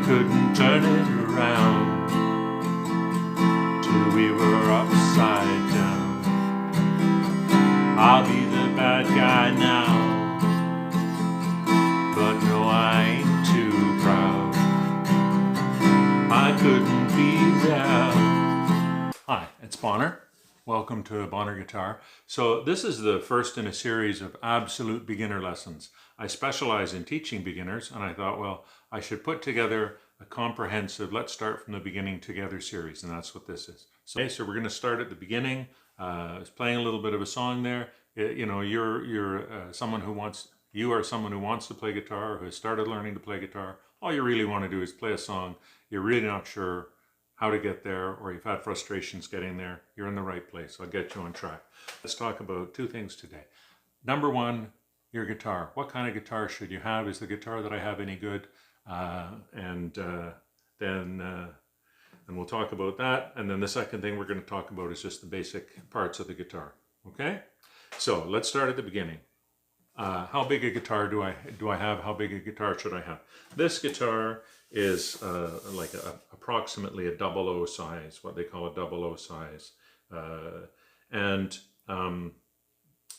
couldn't turn it around till we were upside down. I'll be the bad guy now, but no, I ain't too proud. I couldn't be there. Hi, it's Bonner. Welcome to Bonner Guitar. So this is the first in a series of absolute beginner lessons. I specialize in teaching beginners, and I thought, well, I should put together a comprehensive let's start from the beginning together series, and that's what this is. So we're going to start at the beginning. I was playing a little bit of a song there. You know, you are someone who wants to play guitar, who has started learning to play guitar. All you really want to do is play a song. You're really not sure how to get there, or you've had frustrations getting there. You're in the right place. I'll get you on track. Let's talk about two things today. Number one, your guitar. What kind of guitar should you have? Is the guitar that I have any good? And we'll talk about that. And then the second thing we're going to talk about is just the basic parts of the guitar. Okay? So let's start at the beginning. How big a guitar do I have? How big a guitar should I have? This guitar is approximately a 00 size, what they call a 00 size.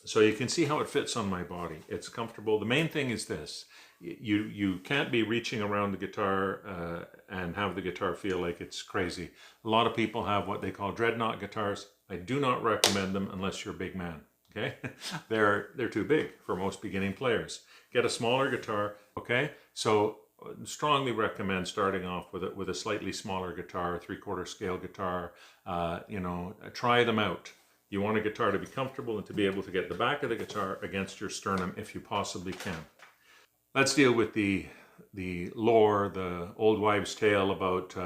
So you can see how it fits on my body. It's comfortable. The main thing is this. You can't be reaching around the guitar and have the guitar feel like it's crazy. A lot of people have what they call dreadnought guitars. I do not recommend them unless you're a big man. Okay, they're too big for most beginning players. Get a smaller guitar. Okay, so strongly recommend starting off with a slightly smaller guitar, 3/4 scale guitar. Try them out. You want a guitar to be comfortable and to be able to get the back of the guitar against your sternum if you possibly can. Let's deal with the lore, the old wives' tale about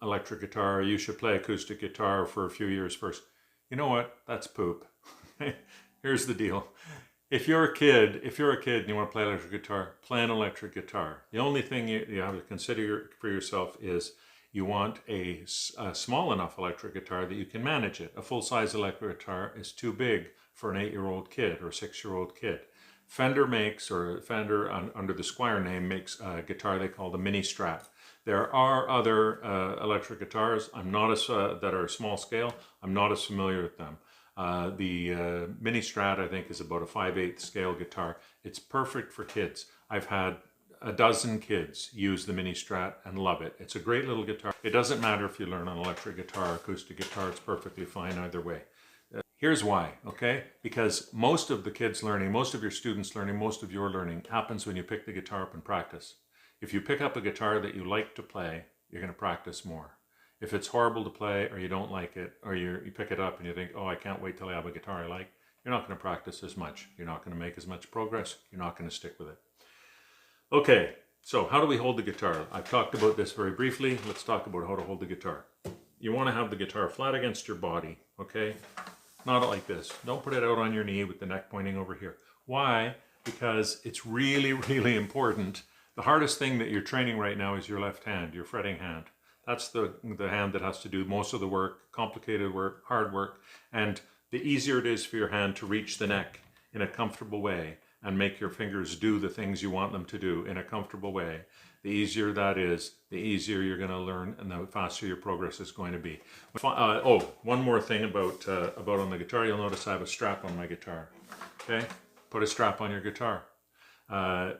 electric guitar. You should play acoustic guitar for a few years first. You know what? That's poop. Here's the deal. If you're a kid and you want to play electric guitar, play an electric guitar. The only thing you have to consider for yourself is you want a small enough electric guitar that you can manage it. A full-size electric guitar is too big for an 8-year-old kid or 6-year-old kid. Fender under the Squier name makes a guitar they call the mini Strat. There are other electric guitars that are small scale. I'm not as familiar with them. The mini Strat, I think, is about a 5/8 scale guitar. It's perfect for kids. I've had a dozen kids use the mini Strat and love it. It's a great little guitar. It doesn't matter if you learn an electric guitar or acoustic guitar. It's perfectly fine either way. Here's why, okay? Because most of the kids learning, most of your students learning, most of your learning happens when you pick the guitar up and practice. If you pick up a guitar that you like to play, you're going to practice more. If it's horrible to play or you don't like it, or you pick it up and you think, oh, I can't wait till I have a guitar I like, you're not going to practice as much. You're not going to make as much progress. You're not going to stick with it. Okay, so how do we hold the guitar? I've talked about this very briefly. Let's talk about how to hold the guitar. You want to have the guitar flat against your body, okay? Not like this. Don't put it out on your knee with the neck pointing over here. Why? Because it's really, really important. The hardest thing that you're training right now is your left hand, your fretting hand. That's the hand that has to do most of the work, complicated work, hard work. And the easier it is for your hand to reach the neck in a comfortable way and make your fingers do the things you want them to do in a comfortable way, the easier that is, the easier you're going to learn and the faster your progress is going to be. One more thing about on the guitar. You'll notice I have a strap on my guitar. Okay? Put a strap on your guitar.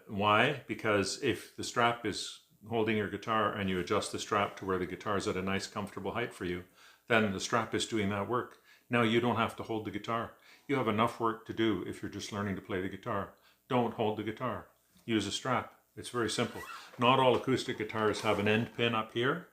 Why? Because if the strap is holding your guitar and you adjust the strap to where the guitar is at a nice comfortable height for you, then the strap is doing that work. Now you don't have to hold the guitar. You have enough work to do if you're just learning to play the guitar. Don't hold the guitar. Use a strap. It's very simple. Not all acoustic guitars have an end pin up here,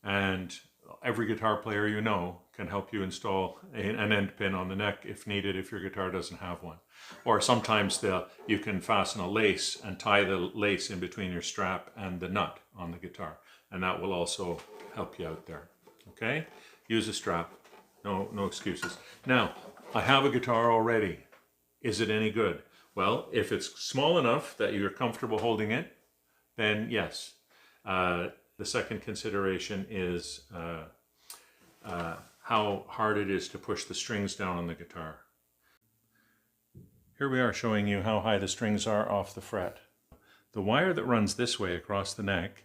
and every guitar player you know can help you install an end pin on the neck if needed, if your guitar doesn't have one. Or sometimes you can fasten a lace and tie the lace in between your strap and the nut on the guitar, and that will also help you out there. Okay? Use a strap. No excuses. Now, I have a guitar already. Is it any good? Well, if it's small enough that you're comfortable holding it, then yes. The second consideration is how hard it is to push the strings down on the guitar. Here we are showing you how high the strings are off the fret. The wire that runs this way across the neck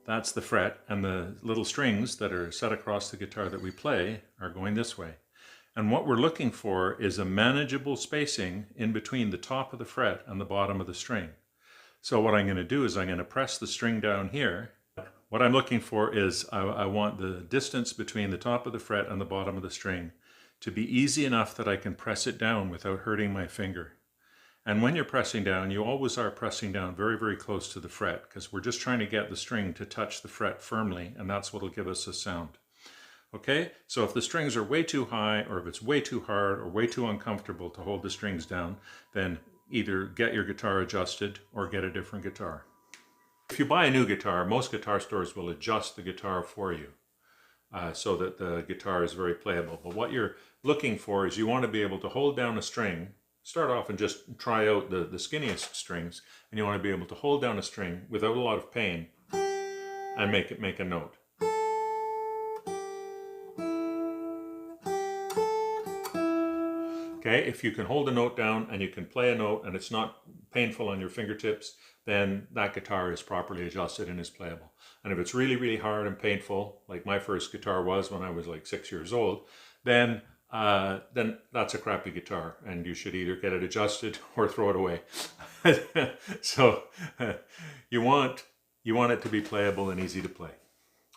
that's the fret, and the little strings that are set across the guitar that we play are going this way. And what we're looking for is a manageable spacing in between the top of the fret and the bottom of the string. So what I'm going to do is I'm going to press the string down here. What I'm looking for is I want the distance between the top of the fret and the bottom of the string to be easy enough that I can press it down without hurting my finger. And when you're pressing down, you always are pressing down very, very close to the fret, because we're just trying to get the string to touch the fret firmly, and that's what will give us a sound. Okay, so if the strings are way too high, or if it's way too hard, or way too uncomfortable to hold the strings down, then either get your guitar adjusted or get a different guitar. If you buy a new guitar, most guitar stores will adjust the guitar for you so that the guitar is very playable. But what you're looking for is you want to be able to hold down a string. Start off and just try out the skinniest strings, and you want to be able to hold down a string without a lot of pain and make a note. Okay, if you can hold a note down and you can play a note and it's not painful on your fingertips, then that guitar is properly adjusted and is playable. And if it's really, really hard and painful, like my first guitar was when I was like 6 years old, then that's a crappy guitar, and you should either get it adjusted or throw it away. So you want it to be playable and easy to play.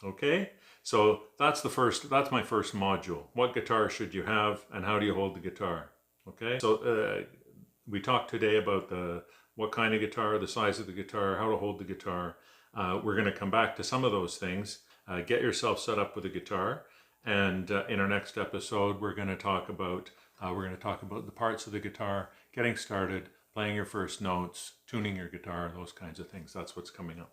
Okay, so that's my first module. What guitar should you have, and how do you hold the guitar? Okay, so we talked today about what kind of guitar, the size of the guitar, how to hold the guitar. We're going to come back to some of those things. Get yourself set up with a guitar, and in our next episode, we're going to talk about the parts of the guitar, getting started, playing your first notes, tuning your guitar, those kinds of things. That's what's coming up.